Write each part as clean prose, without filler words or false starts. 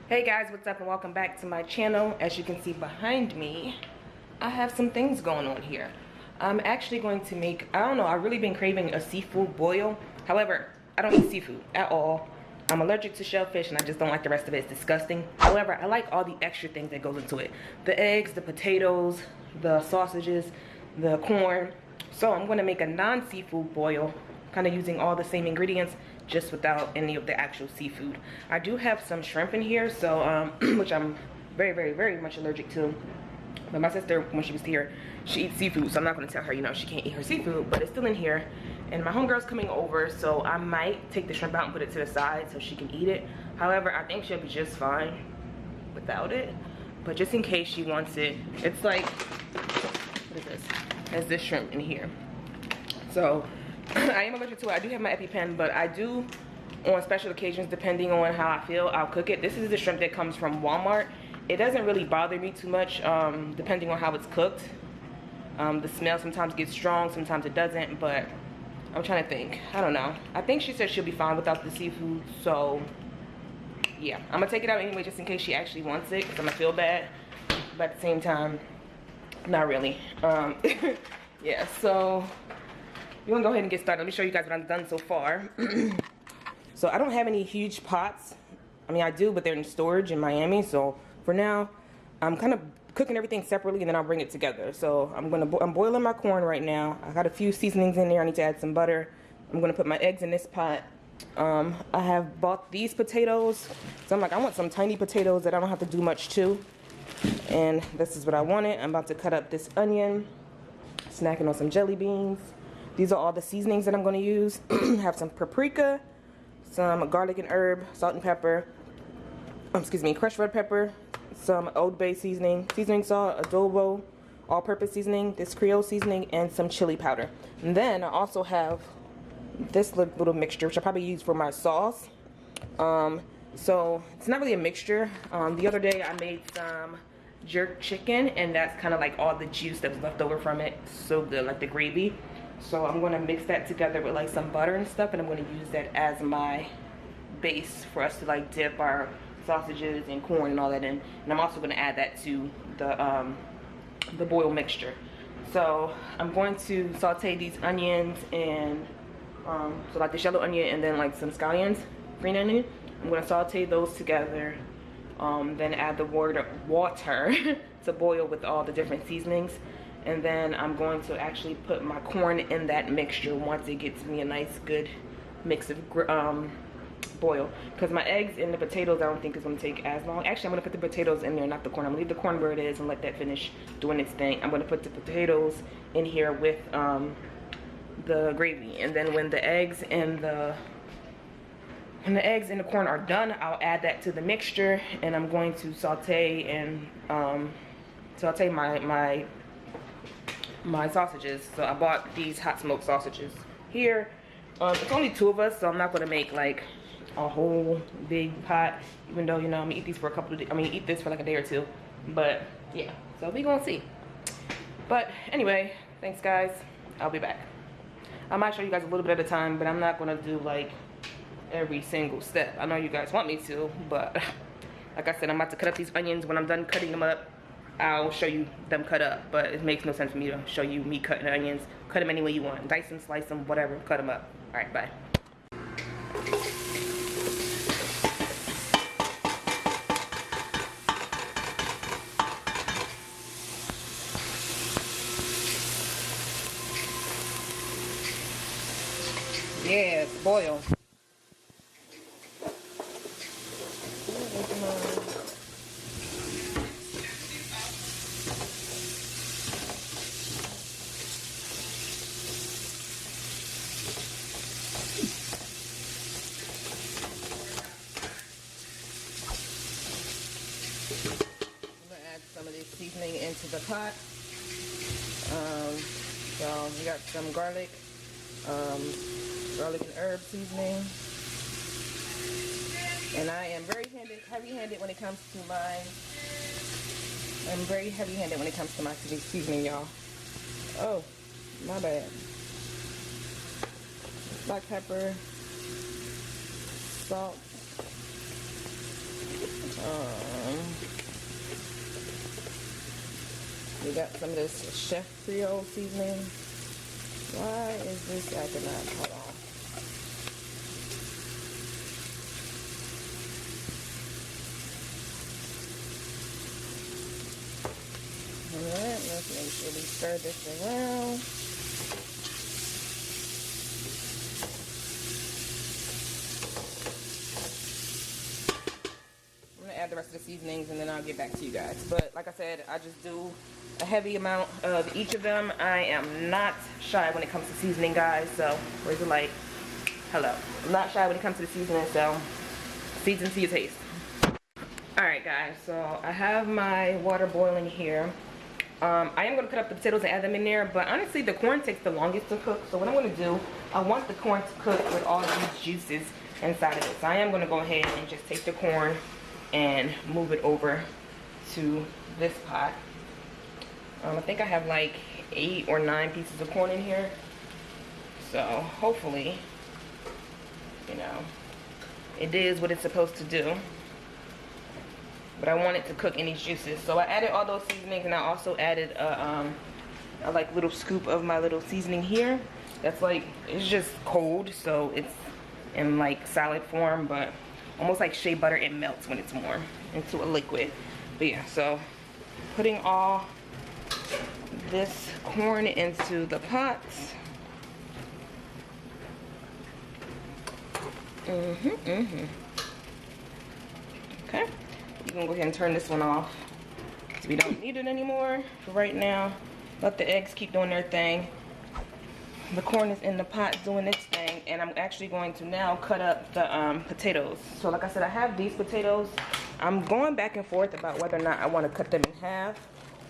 Hey guys, what's up and welcome back to my channel. As you can see behind me, I have some things going on here. I'm actually going to make, I don't know, I've really been craving a seafood boil. However, I don't eat seafood at all. I'm allergic to shellfish and I just don't like the rest of it. It's disgusting. However, I like all the extra things that goes into it. The eggs, the potatoes, the sausages, the corn. So I'm going to make a non-seafood boil, kind of using all the same ingredients, just without any of the actual seafood. I do have some shrimp in here, so which I'm very much allergic to. But my sister, when she was here, she eats seafood, so I'm not going to tell her, you know, she can't eat her seafood, but it's still in here. And my homegirl's coming over, so I might take the shrimp out and put it to the side so she can eat it. However, I think she'll be just fine without it. But just in case she wants it, it's like, what is this? There's this shrimp in here. So I am allergic to it. I do have my EpiPen, but I do, on special occasions, depending on how I feel, I'll cook it. This is the shrimp that comes from Walmart. It doesn't really bother me too much, depending on how it's cooked. The smell sometimes gets strong, sometimes it doesn't, but I'm trying to think. I don't know. I think she said she'll be fine without the seafood, so yeah. I'm gonna take it out anyway just in case she actually wants it, because I'm gonna feel bad, but at the same time, not really. Yeah, so we're gonna go ahead and get started. Let me show you guys what I've done so far. So I don't have any huge pots. I mean, I do, but they're in storage in Miami, so for now, I'm kind of cooking everything separately and then I'll bring it together. So I'm boiling my corn right now. I got a few seasonings in there. I need to add some butter. I'm gonna put my eggs in this pot. I have bought these potatoes. So I'm like, I want some tiny potatoes that I don't have to do much to. And this is what I wanted. I'm about to cut up this onion, snacking on some jelly beans. These are all the seasonings that I'm gonna use. Have some paprika, some garlic and herb, salt and pepper, excuse me, crushed red pepper, some Old Bay seasoning salt, Adobe, all-purpose seasoning, this Creole seasoning, and some chili powder. And then I also have this little mixture, which I probably use for my sauce. So it's not really a mixture. The other day I made some jerk chicken, and that's kind of like all the juice that was left over from it. So good, like the gravy. So I'm going to mix that together with like some butter and stuff, and I'm going to use that as my base for us to like dip our sausages and corn and all that in. And I'm also going to add that to the boiled mixture. So I'm going to saute these onions and so like the yellow onion and then like some scallions, green onion. I'm going to saute those together, then add the water to boil with all the different seasonings. And then I'm going to actually put my corn in that mixture once it gets me a nice good mix of boil. Because my eggs and the potatoes I don't think is going to take as long. Actually, I'm going to put the potatoes in there, not the corn. I'm going to leave the corn where it is and let that finish doing its thing. I'm going to put the potatoes in here with the gravy. And then when the eggs and the corn are done, I'll add that to the mixture. And I'm going to saute and saute my sausages. So I bought these hot smoked sausages here. It's only 2 of us, so I'm not going to make like a whole big pot, even though, you know, I'm gonna eat these for a couple of days. I mean, eat this for like a day or 2, but yeah, so we gonna see. But anyway, thanks guys, I'll be back. I might show you guys a little bit at a time, but I'm not gonna do like every single step. I know you guys want me to, but like I said, I'm about to cut up these onions. When I'm done cutting them up, I'll show you them cut up, but it makes no sense for me to show you me cutting the onions. Cut them any way you want, dice them, slice them, whatever, cut them up. All right, bye. Yes, boil. Some of this seasoning into the pot. So we got some garlic and herb seasoning. And I am very heavy-handed when it comes to my seasoning, y'all. Oh, my bad. Black pepper, salt, We got some of this Chef Creole seasoning. Why is this acting up? Hold on. Alright, let's make sure we stir this around. I'm going to add the rest of the seasonings and then I'll get back to you guys. But like I said, I just do a heavy amount of each of them. I am not shy when it comes to seasoning, guys. So, where's the light? Hello. I'm not shy when it comes to the seasoning, so season to your taste. Alright guys, so I have my water boiling here. I am going to cut up the potatoes and add them in there, but honestly the corn takes the longest to cook. So what I'm going to do, I want the corn to cook with all of these juices inside of it. So I am going to go ahead and just take the corn and move it over to this pot. I think I have like 8 or 9 pieces of corn in here. So hopefully, you know, it is what it's supposed to do. But I want it to cook in these juices. So I added all those seasonings, and I also added a like little scoop of my little seasoning here. That's like, it's just cold, so it's in like solid form, but almost like shea butter, it melts when it's warm into a liquid. But yeah, so putting all this corn into the pots. Okay. You can go ahead and turn this one off because we don't need it anymore for right now. Let the eggs keep doing their thing. The corn is in the pot doing its thing, and I'm actually going to now cut up the potatoes. So like I said, I have these potatoes. I'm going back and forth about whether or not I want to cut them in half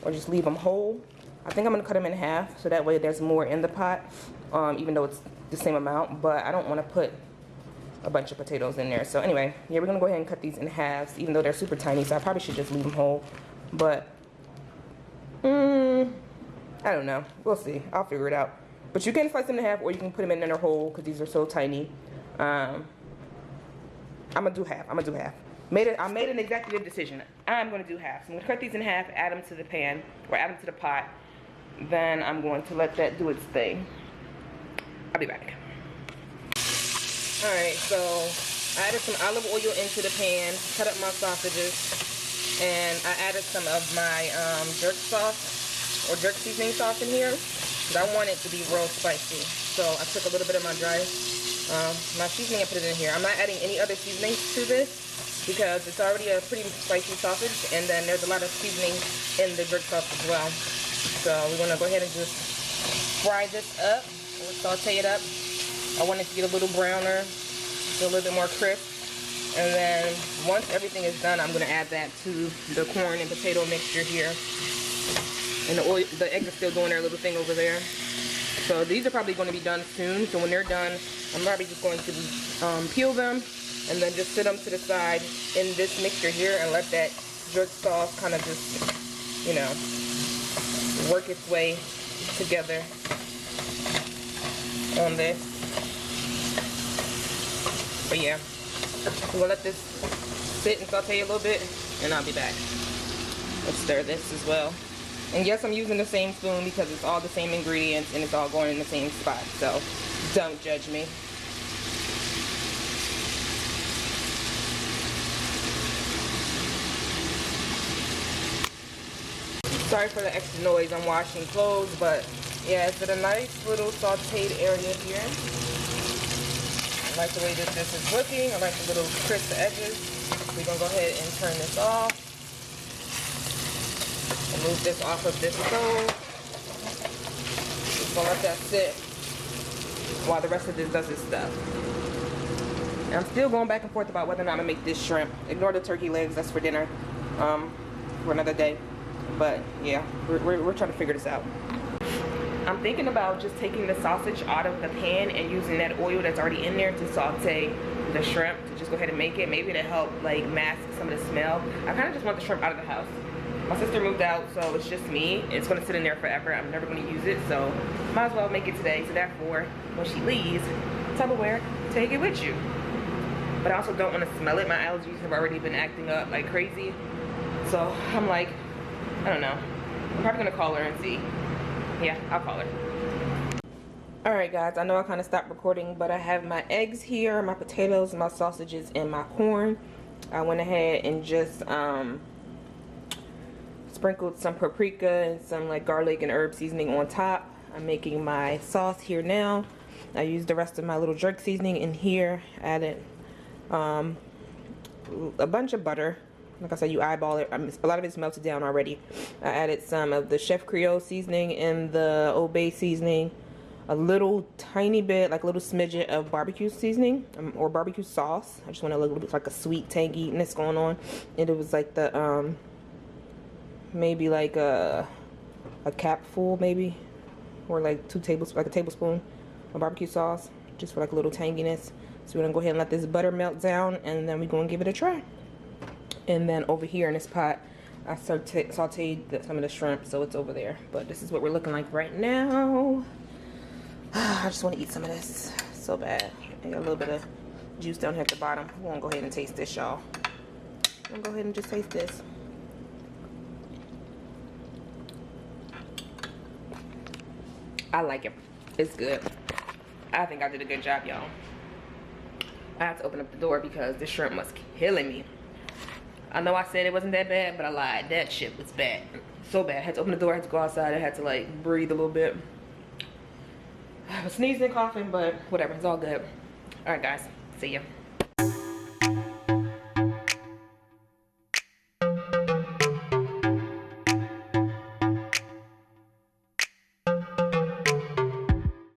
or just leave them whole. I think I'm going to cut them in half so that way there's more in the pot, even though it's the same amount, but I don't want to put a bunch of potatoes in there. So anyway, yeah, we're gonna go ahead and cut these in halves, even though they're super tiny, so I probably should just leave them whole. But I don't know, we'll see. I'll figure it out. But you can slice them in half, or you can put them in their whole because these are so tiny. I'm gonna do half. I made an executive decision. I'm gonna do half. So I'm gonna cut these in half, add them to the pan, or add them to the pot. Then I'm going to let that do its thing. I'll be back. Alright, so I added some olive oil into the pan, cut up my sausages, and I added some of my jerk sauce, or jerk seasoning sauce in here, because I want it to be real spicy. So I took a little bit of my my seasoning and put it in here. I'm not adding any other seasonings to this, because it's already a pretty spicy sausage, and then there's a lot of seasoning in the jerk sauce as well. So we're going to go ahead and just fry this up, or saute it up. I want it to get a little browner, a little bit more crisp. And then once everything is done, I'm going to add that to the corn and potato mixture here. And the eggs are still doing their little thing over there. So these are probably going to be done soon. So when they're done, I'm probably just going to peel them and then just sit them to the side in this mixture here and let that jerk sauce kind of just, you know, work its way together on this. But yeah, we'll let this sit and saute a little bit, and I'll be back. Let's stir this as well. And yes, I'm using the same spoon because it's all the same ingredients and it's all going in the same spot, so don't judge me. Sorry for the extra noise, I'm washing clothes, but yeah, it's at a nice little sauteed area here. I like the way that this is looking. I like the little crisp edges. We're going to go ahead and turn this off. And move this off of this stove. Just going to let that sit while the rest of this does its stuff. And I'm still going back and forth about whether or not I'm going to make this shrimp. Ignore the turkey legs. That's for dinner. For another day. But yeah, we're trying to figure this out. I'm thinking about just taking the sausage out of the pan and using that oil that's already in there to saute the shrimp, to just go ahead and make it. Maybe to help like mask some of the smell. I kind of just want the shrimp out of the house. My sister moved out, so it's just me. It's going to sit in there forever. I'm never going to use it, so might as well make it today. So therefore, when she leaves, Tupperware, take it with you. but I also don't want to smell it. My allergies have already been acting up like crazy. So I'm like, I don't know. I'm probably gonna call her and see. Yeah, I'll call her. Alright guys, I know I kind of stopped recording, but I have my eggs here, my potatoes, my sausages, and my corn. I went ahead and just sprinkled some paprika and some like garlic and herb seasoning on top. I'm making my sauce here now. I used the rest of my little jerk seasoning in here. Added a bunch of butter. Like I said, you eyeball it. A lot of it's melted down already. I added some of the Chef Creole seasoning and the Old Bay seasoning. A little tiny bit, like a little smidget of barbecue seasoning or barbecue sauce. I just want a little bit like a sweet tanginess going on. And it was like the maybe like a cap full maybe, or like a tablespoon of barbecue sauce, just for like a little tanginess. So we're gonna go ahead and let this butter melt down, and then we're gonna give it a try. And then over here in this pot, I sauteed some of the shrimp, so it's over there. But this is what we're looking like right now. I just want to eat some of this so bad. I got a little bit of juice down here at the bottom. We're gonna go ahead and taste this, y'all. I'm gonna go ahead and just taste this. I like it. It's good. I think I did a good job, y'all. I had to open up the door because this shrimp was killing me. I know I said it wasn't that bad, but I lied. That shit was bad. So bad. I had to open the door, I had to go outside, I had to like breathe a little bit. I was sneezing and coughing, but whatever, it's all good. Alright guys, see ya.